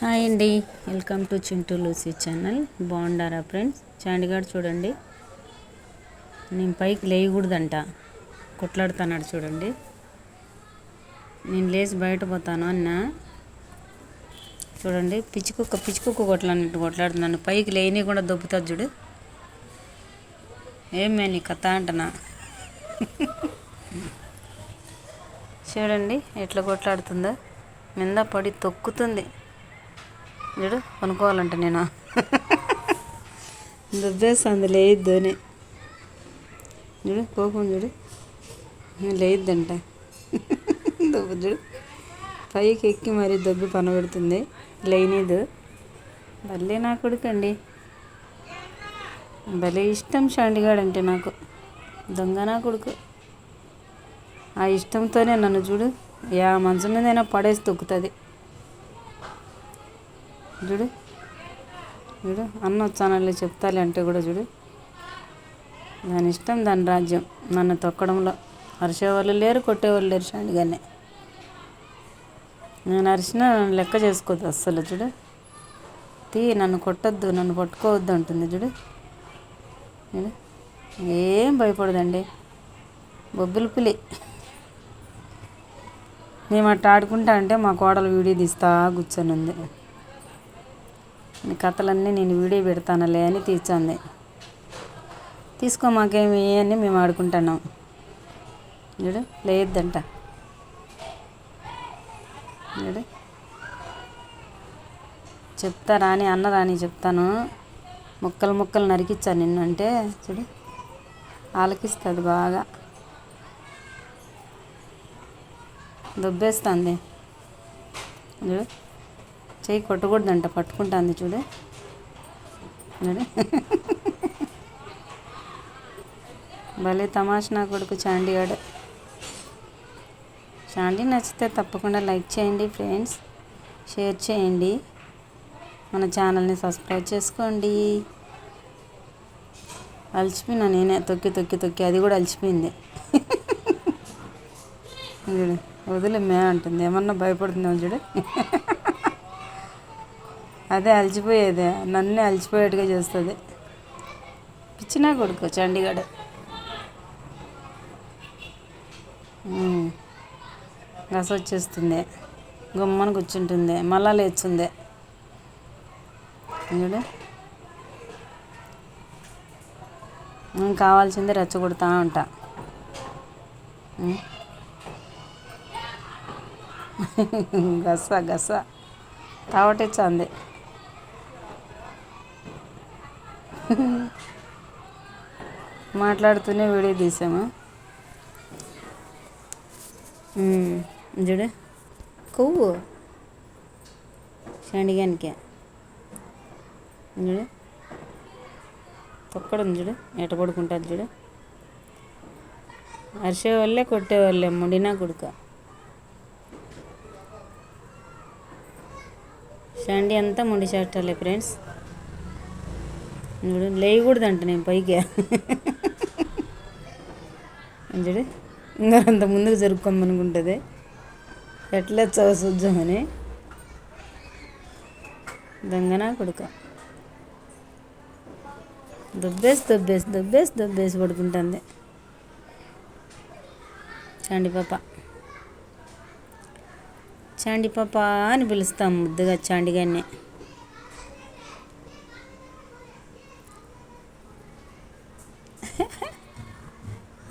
Hi అండి, welcome to Chintu Lucy channel. బాగుండారా friends? చాండిగాడు చూడండి, నేను పైకి లేయకూడదంట, కొట్లాడుతున్నాడు చూడండి. నేను లేచి బయట పోతాను అన్న చూడండి, పిచ్చుకుక్క కొట్లాడుతున్నాను. పైకి లేని కూడా దొబ్బుతుంది చూడు. ఏమే నీ కథ అంటనా? చూడండి ఎట్లా కొట్లాడుతుందో, మింద పడి తొక్కుతుంది చూడు. కొనుక్కోవాలంట నేను దుబ్బేస్తుంది, లేయిద్దని చూడు. కోపం చూడు, లేయిద్దంట. దొబ్బు చూడు, పైకి ఎక్కి మరీ దొబ్బి పనబెడుతుంది. లేనిదు భలే నా కొడుకండి, భలే ఇష్టం చాండిగాడంటే నాకు. దొంగ నా కొడుకు. ఆ ఇష్టంతోనే నన్ను చూడు, మంచం మీదైనా పడేసి తొక్కుతుంది చూడు. చూడు, అన్న వచ్చానని చెప్తాలి అంటే కూడా చూడు, దాని ఇష్టం, దాని రాజ్యం. నన్ను తొక్కడంలో అరిచేవాళ్ళు లేరు, కొట్టేవాళ్ళు లేరు. చాండిగానే నేను అరిచినా నన్ను లెక్క చేసుకోవద్దు అస్సలు. చూడు, నన్ను కొట్టద్దు, నన్ను పట్టుకోవద్దు అంటుంది చూడు. చూడు, ఏం భయపడదండి, బొబ్బిలి పులి. మేము అట్ట ఆడుకుంటా అంటే మా కోడలు వీడియో తీస్తా కూర్చొని ఉంది. నీ కథలన్నీ నేను వీడియో పెడతానులే అని తీర్చంది. తీసుకో, మాకేమి అని మేము ఆడుకుంటున్నాం చూడు. లేదంట చూడు. చెప్తా రాని, అన్న రాని చెప్తాను, ముక్కలు నరికిచ్చాను నిన్ను అంటే చూడు, ఆలకిస్తుంది బాగా. దొబ్బేస్తుంది చూడు. చెయ్యి కొట్టకూడదంట, పట్టుకుంటుంది చూడు. చూడు, భలే తమాషా నా కొడుకు చాండిగాడు. చాండి నచ్చితే తప్పకుండా లైక్ చేయండి ఫ్రెండ్స్, షేర్ చేయండి, మన ఛానల్ని సబ్స్క్రైబ్ చేసుకోండి. అలసిపోయినా నేనే తొక్కి, అది కూడా అలసిపోయింది చూడు. వదిలేమే అంటుంది, ఏమన్నా భయపడుతుందేమో చూడు. అదే అలసిపోయేదే, నన్నే అలసిపోయేట్టుగా చేస్తుంది. పిచ్చినా కొడుకు చండీగఢ్. గస వచ్చేస్తుంది, గుమ్మన కూర్చుంటుంది, మళ్ళా లేచుంది చూడు. నేను కావాల్సిందే రెచ్చగొడతా ఉంటా. గస తావటిచ్చింది. మాట్లాడుతూనే వీడియో తీసాము చూడు. కొవ్వు చాండిగానికి చూడు, తొక్కడం చూడు, ఎట పడుకుంటుంది చూడు. అరిచేవాళ్ళే కొట్టేవాళ్ళే, ముడినా కొడుక. చాండి అంతా ముడి చేస్తాలే ఫ్రెండ్స్ చూడు. లేయకూడదంట నేను పైకి చూడు, ఇంకా అంత ముందుకు జరుపుకోమనుకుంటుంది. ఎట్లా చూద్దామని. దొంగనా కొడుక, దొబ్బేసి పడుకుంటుంది చాండి పాప అని పిలుస్తాం ముద్దుగా చాండిగానే.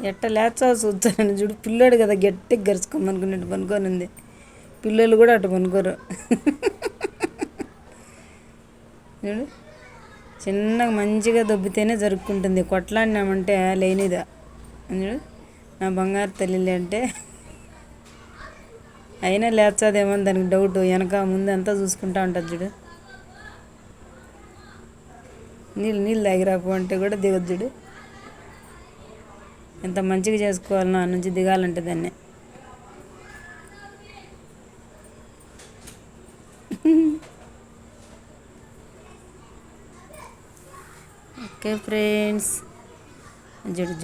ఎట్ట లేచావు చూచాను చూడు. పిల్లోడు కదా, గట్టిగా గరుచుకోమనుకున్నట్టు పనుకొని ఉంది. పిల్లలు కూడా అటు పనుకోరు చూడు. చిన్నగా మంచిగా దొబ్బితేనే జరుపుకుంటుంది, కొట్లాడినామంటే లేనిదా చూడు. నా బంగారు తల్లి అంటే అయినా లేచాదేమో దానికి డౌట్, వెనక ముందు అంతా చూసుకుంటా ఉంటుంది చూడు. నీళ్ళు తాగిరాపు అంటే కూడా దిగదు చూడు. ఎంత మంచిగా చేసుకోవాలి నా నుంచి దిగాలంటే దాన్ని. ఓకే ఫ్రెండ్స్, జుడు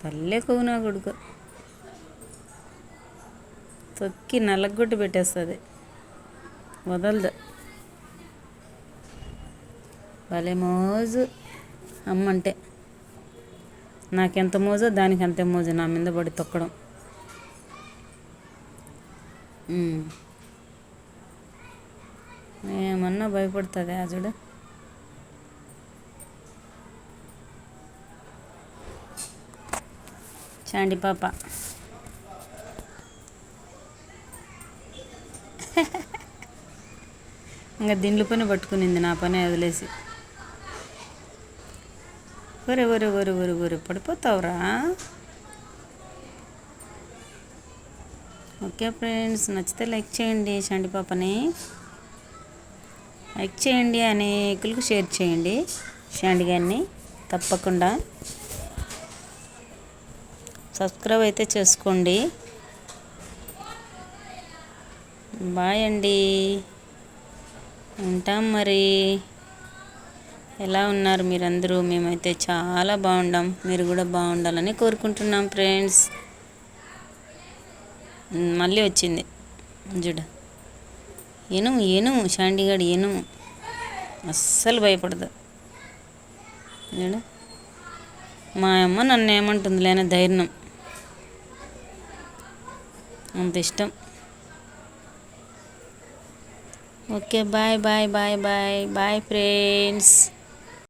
పల్లె కొవ్వు నా కొడుకు. తొక్కి నల్లగొట్టి పెట్టేస్తుంది. వదలదు. భలే మోజు అమ్మంటే. నాకెంత మోజో దానికి అంతే మోజు, నా మీద పడి తొక్కడం. ఏమన్నా భయపడుతుంది చూడు. చాండి పాప. ఇంకా దీంట్లో పని పట్టుకునింది, నా పని వదిలేసి. ఒరే ఒరే ఒరే ఒరే ఒరే పడిపోతావురా. ఓకే ఫ్రెండ్స్, నచ్చితే లైక్ చేయండి. చంటి పాపని లైక్ చేయండి, అనేకులకు షేర్ చేయండి. షాండి గారిని తప్పకుండా సబ్స్క్రైబ్ అయితే చేసుకోండి. బాయ్ అండి, ఉంటాం మరి. ఎలా ఉన్నారు మీరందరూ? మేమైతే చాలా బాగుండాం. మీరు కూడా బాగుండాలని కోరుకుంటున్నాం ఫ్రెండ్స్. మళ్ళీ వచ్చింది చూడ. ఏనుము ఏనుము షాండిగాడు ఏనుము, అస్సలు భయపడదు చూడ. మా అమ్మ నన్ను ఏమంటుంది లేని ధైర్యం, అంత ఇష్టం. Okay bye bye bye bye bye friends.